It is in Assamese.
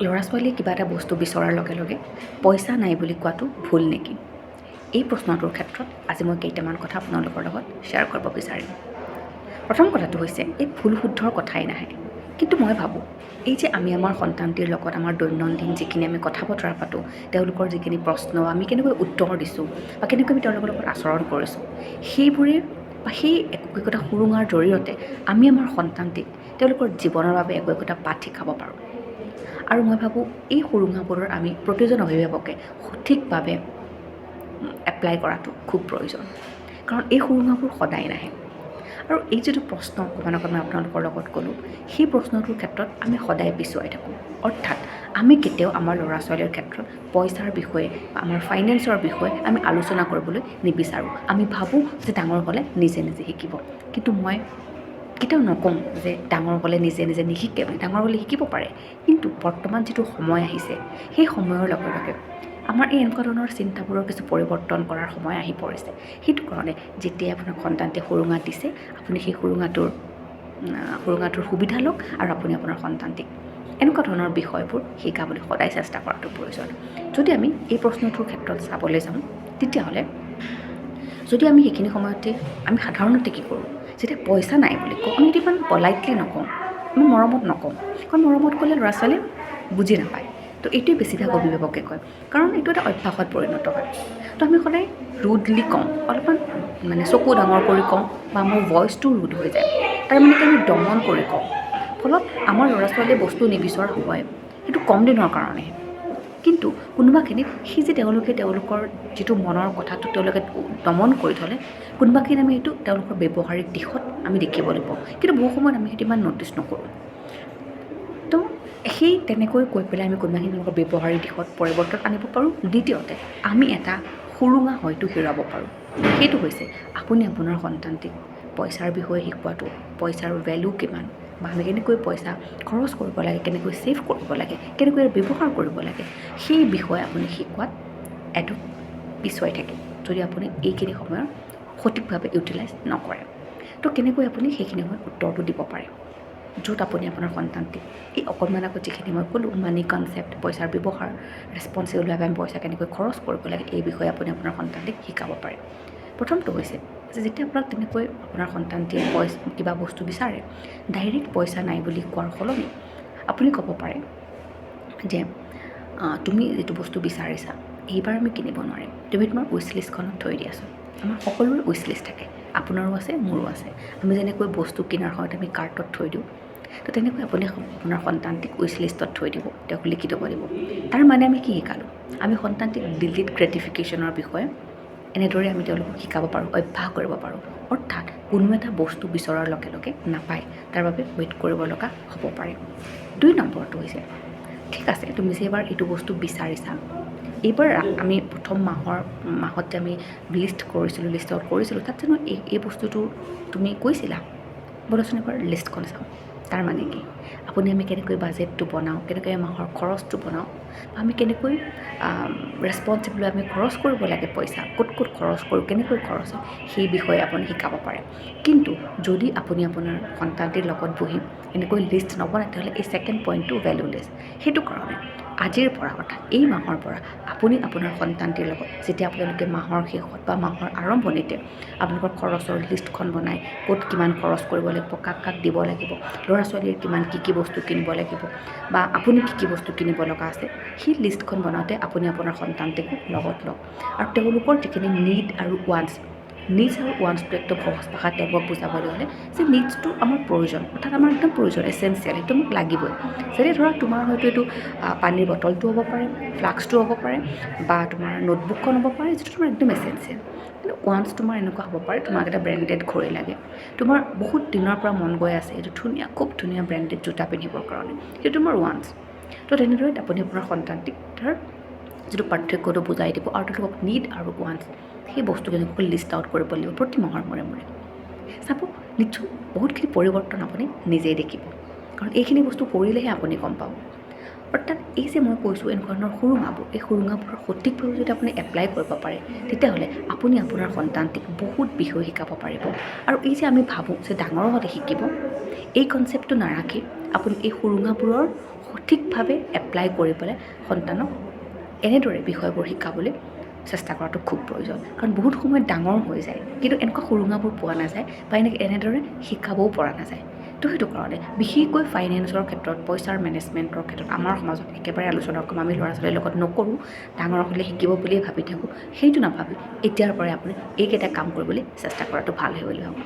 ল'ৰা ছোৱালীয়ে কিবা এটা বস্তু বিচৰাৰ লগে লগে পইচা নাই বুলি কোৱাটো ভুল নেকি? এই প্ৰশ্নটোৰ ক্ষেত্ৰত আজি মই কেইটামান কথা আপোনালোকৰ লগত শ্বেয়াৰ কৰিব বিচাৰিম। প্ৰথম কথাটো হৈছে এই ভুল শুদ্ধৰ কথাই নাহে, কিন্তু মই ভাবোঁ এই যে আমি আমাৰ সন্তানটিৰ লগত আমাৰ দৈনন্দিন যিখিনি আমি কথা বতৰা পাতোঁ, তেওঁলোকৰ যিখিনি প্ৰশ্ন আমি কেনেকৈ উত্তৰ দিছোঁ বা কেনেকৈ আমি তেওঁলোকৰ লগত আচৰণ কৰিছোঁ, সেইবোৰে বা সেই একো একোটা সুৰুঙাৰ জৰিয়তে আমি আমাৰ সন্তানটিক তেওঁলোকৰ জীৱনৰ বাবে একো একোটা পাঠ শিকাব পাৰোঁ। আৰু মই ভাবোঁ এই সুৰুঙাবোৰৰ আমি প্ৰতিজন অভিভাৱকে সঠিকভাৱে এপ্লাই কৰাটো খুব প্ৰয়োজন, কাৰণ এই সুৰুঙাবোৰ সদায় নাহে। আৰু এই যিটো প্ৰশ্ন অকণমান মই আপোনালোকৰ লগত ক'লোঁ, সেই প্ৰশ্নটোৰ ক্ষেত্ৰত আমি সদায় পিছুৱাই থাকোঁ। অৰ্থাৎ আমি কেতিয়াও আমাৰ ল'ৰা ছোৱালীৰ ক্ষেত্ৰত পইচাৰ বিষয়ে বা আমাৰ ফাইনেন্সৰ বিষয়ে আমি আলোচনা কৰিবলৈ নিবিচাৰোঁ। আমি ভাবোঁ যে ডাঙৰ হ'লে নিজে নিজে শিকিব, কিন্তু মই কেতিয়াও নকওঁ যে ডাঙৰ হ'লে নিজে নিজে নিশিকে বুলি। ডাঙৰ হ'লে শিকিব পাৰে, কিন্তু বৰ্তমান যিটো সময় আহিছে সেই সময়ৰ লগে লগে আমাৰ এই এনেকুৱা ধৰণৰ চিন্তাবোৰৰ কিছু পৰিৱৰ্তন কৰাৰ সময় আহি পৰিছে। সেইটো কাৰণে যেতিয়া আপোনাৰ সন্তানটোৱে সুৰুঙা দিছে, আপুনি সেই সুৰুঙাটোৰ সুবিধা লওক আৰু আপুনি আপোনাৰ সন্তানটিক এনেকুৱা ধৰণৰ বিষয়বোৰ শিকাবলৈ সদায় চেষ্টা কৰাটো প্ৰয়োজন। যদি আমি এই প্ৰশ্নটোৰ ক্ষেত্ৰত চাবলৈ যাওঁ, তেতিয়াহ'লে যদি আমি সেইখিনি সময়তে আমি সাধাৰণতে কি কৰোঁ, যেতিয়া পইচা নাই বুলি কওঁ, আমি ইমান পলাইটলি নকওঁ, আমি মৰমত নকওঁ, কাৰণ মৰমত ক'লে ল'ৰা ছোৱালীয়ে বুজি নাপায়। তো এইটোৱে বেছিভাগ অভিভাৱকে কয়, কাৰণ এইটো এটা অভ্যাসত পৰিণত হয়। তো আমি সদায় ৰুডলি কওঁ, অলপমান চকু ডাঙৰ কৰি কওঁ, বা আমাৰ ভইচটো ৰুড হৈ যায়, তাৰমানে আমি দমন কৰি কওঁ। ফলত আমাৰ ল'ৰা ছোৱালীয়ে বস্তু নিবিচৰা হয়, সেইটো কম দিনৰ কাৰণে। কিন্তু কোনোবাখিনিত সেই যে তেওঁলোকে তেওঁলোকৰ যিটো মনৰ কথাটো তেওঁলোকে দমন কৰি থ'লে, কোনোবাখিনিত আমি এইটো তেওঁলোকৰ ব্যৱহাৰিক দিশত আমি দেখিবলৈ পাওঁ, কিন্তু বহু সময়ত আমি সেইটো ইমান ন'টিচ নকৰোঁ। তো সেই তেনেকৈ কৈ পেলাই আমি কোনোবাখিনি তেওঁলোকৰ ব্যৱহাৰিক দিশত পৰিৱৰ্তন আনিব পাৰোঁ। দ্বিতীয়তে আমি এটা সুৰুঙা হয়তো হেৰুৱাব পাৰোঁ। সেইটো হৈছে আপুনি আপোনাৰ সন্তানটিক পইচাৰ বিষয়ে শিকোৱাটো, পইচাৰ ভেলু কিমান, বা আমি কেনেকৈ পইচা খৰচ কৰিব লাগে, কেনেকৈ ছেভ কৰিব লাগে, কেনেকৈ ব্যৱহাৰ কৰিব লাগে, সেই বিষয়ে আপুনি শিকোৱাত এইটো পিছুৱাই থাকে, যদি আপুনি এইখিনি সময়ৰ সঠিকভাৱে ইউটিলাইজ নকৰে। তো কেনেকৈ আপুনি সেইখিনি সময়ত উত্তৰটো দিব পাৰে, য'ত আপুনি আপোনাৰ সন্তানটিক এই অকণমান আগত যিখিনি মই ক'লোঁ, মানি কনচেপ্ট, পইচাৰ ব্যৱহাৰ, ৰেচপনচিবলভাৱে আমি পইচা কেনেকৈ খৰচ কৰিব লাগে, এই বিষয়ে আপুনি আপোনাৰ সন্তানটিক শিকাব পাৰে। প্ৰথমটো হৈছে যে যেতিয়া আপোনাক তেনেকৈ আপোনাৰ সন্তানটিয়ে কিবা বস্তু বিচাৰে, ডাইৰেক্ট পইচা নাই বুলি কোৱাৰ সলনি আপুনি ক'ব পাৰে যে তুমি যিটো বস্তু বিচাৰিছা এইবাৰ আমি কিনিব নোৱাৰিম, তুমি তোমাৰ উইচ লিষ্টখনত থৈ দিয়াচোন। আমাৰ সকলোৰে উইচ লিষ্ট থাকে, আপোনাৰো আছে, মোৰো আছে। আমি যেনেকৈ বস্তু কিনাৰ সময়ত আমি কাৰ্টত থৈ দিওঁ, তো তেনেকৈ আপুনি আপোনাৰ সন্তানটিক উইচ লিষ্টত থৈ দিব, তেওঁক লিখি থ'ব দিব। তাৰ মানে আমি কি শিকালোঁ? আমি সন্তানটিক ডিলিট গ্ৰেটিফিকেশ্যনৰ বিষয়ে এনেদৰে আমি তেওঁলোকক শিকাব পাৰোঁ, অভ্যাস কৰিব পাৰোঁ। অৰ্থাৎ কোনো এটা বস্তু বিচৰাৰ লগে লগে নাপায়, তাৰ বাবে ৱেইট কৰিব লগা হ'ব পাৰে। 2 নম্বৰটো হৈছে, ঠিক আছে তুমি যে এবাৰ এইটো বস্তু বিচাৰিছা, এইবাৰ আমি প্ৰথম মাহত যে আমি লিষ্ট কৰিছিলোঁ, তাত জানো এই বস্তুটো তুমি কৈছিলা? ব'লচোন এবাৰ লিষ্টখন চাওঁ। তাৰ মানে কি? আমি কেনেকৈ বাজেটটো বনাওঁ, কেনেকৈ মাহৰ খৰচটো বনাওঁ, বা আমি কেনেকৈ ৰেচপনচিবলি আমি খৰচ কৰিব লাগে পইচা, ক'ত ক'ত খৰচ কৰোঁ, কেনেকৈ খৰচ হয়, সেই বিষয়ে আপুনি শিকাব পাৰে। কিন্তু যদি আপুনি আপোনাৰ সন্তানটিৰ লগত বহি এনেকৈ লিষ্ট নবনায়, তেতিয়াহ'লে এই ছেকেণ্ড পইণ্টটো ভেলুলেছ। সেইটো কাৰণে আজিৰ পৰা অৰ্থাৎ এই মাহৰ পৰা আপুনি আপোনাৰ সন্তানটিৰ লগত যেতিয়া আপোনালোকে মাহৰ শেষত বা মাহৰ আৰম্ভণিতে আপোনালোকৰ খৰচৰ লিষ্টখন বনায়, ক'ত কিমান খৰচ কৰিব লাগিব, কাক কাক দিব লাগিব, ল'ৰা ছোৱালীৰ কিমান কি বস্তু কিনিব লাগিব, বা আপুনি কি বস্তু কিনিব লগা আছে, সেই লিষ্টখন বনাওঁতে আপুনি আপোনাৰ সন্তানটিকো লগত লওক। আৰু তেওঁলোকৰ যিখিনি নিড আৰু ৱান্টছটো একদম সহজ ভাষাত তেওঁলোকক বুজাবলৈ হ'লে যে নিডছটো আমাৰ প্ৰয়োজন, অৰ্থাৎ আমাৰ একদম প্ৰয়োজন, এচেঞ্চিয়েল, সেইটো মোক লাগিবই। যেনে ধৰক তোমাৰ হয়তো এইটো পানীৰ বটলটো হ'ব পাৰে, ফ্লাস্কটো হ'ব পাৰে, বা তোমাৰ নোটবুকখন হ'ব পাৰে, যিটো তোমাৰ একদম এচেঞ্চিয়েল। কিন্তু ৱান্টছ তোমাৰ এনেকুৱা হ'ব পাৰে, তোমাক এটা ব্ৰেণ্ডেড ঘড়ী লাগে, তোমাৰ বহুত দিনৰ পৰা মন গৈ আছে এইটো খুব ধুনীয়া ব্ৰেণ্ডেড জোতা পিন্ধিবৰ কাৰণে, সেইটো তোমাৰ ৱান্টছ। তো তেনেদৰে আপুনি আপোনাৰ সন্তানটিক তাৰ যিটো পাৰ্থক্যটো বুজাই দিব, আৰু তেওঁলোকক নিড আৰু ৱান্টছ সেই বস্তুখিনিক লিষ্ট আউট কৰিব লাগিব প্ৰতি মাহৰ মূৰে মূৰে। চাব নিশ্চয় বহুতখিনি পৰিৱৰ্তন আপুনি নিজেই দেখিব, কাৰণ এইখিনি বস্তু কৰিলেহে আপুনি গম পাব। অৰ্থাৎ এই যে মই কৈছোঁ এনেকুৱা ধৰণৰ এই সুৰুঙাবোৰৰ সঠিকভাৱে যদি আপুনি এপ্লাই কৰিব পাৰে, তেতিয়াহ'লে আপুনি আপোনাৰ সন্তানটিক বহুত বিষয় শিকাব পাৰিব। আৰু এই যে আমি ভাবোঁ যে ডাঙৰ হ'লে শিকিব, এই কনচেপ্টটো নাৰাখি আপুনি এই সুৰুঙাবোৰৰ সঠিকভাৱে এপ্লাই কৰি পেলাই সন্তানক এনেদৰে বিষয়বোৰ শিকাবলৈ চেষ্টা কৰাটো খুব প্ৰয়োজন। কাৰণ বহুত সময়ত ডাঙৰ হৈ যায় কিন্তু এনেকুৱা সুৰুঙাবোৰ পোৱা নাযায় বা এনেদৰে শিকাবও পৰা নাযায়। তো সেইটো কাৰণে বিশেষকৈ ফাইনেন্সৰ ক্ষেত্ৰত, পইচাৰ মেনেজমেণ্টৰ ক্ষেত্ৰত আমাৰ সমাজত একেবাৰে আলোচনা কম আমি ল'ৰা ছোৱালীৰ লগত নকৰোঁ। ডাঙৰ হ'লে শিকিব বুলিয়ে ভাবি থাকোঁ। সেইটো নাভাবি এতিয়াৰ পৰাই আপুনি এইকেইটা কাম কৰিবলৈ চেষ্টা কৰাটো ভাল হয় বুলি ভাবোঁ।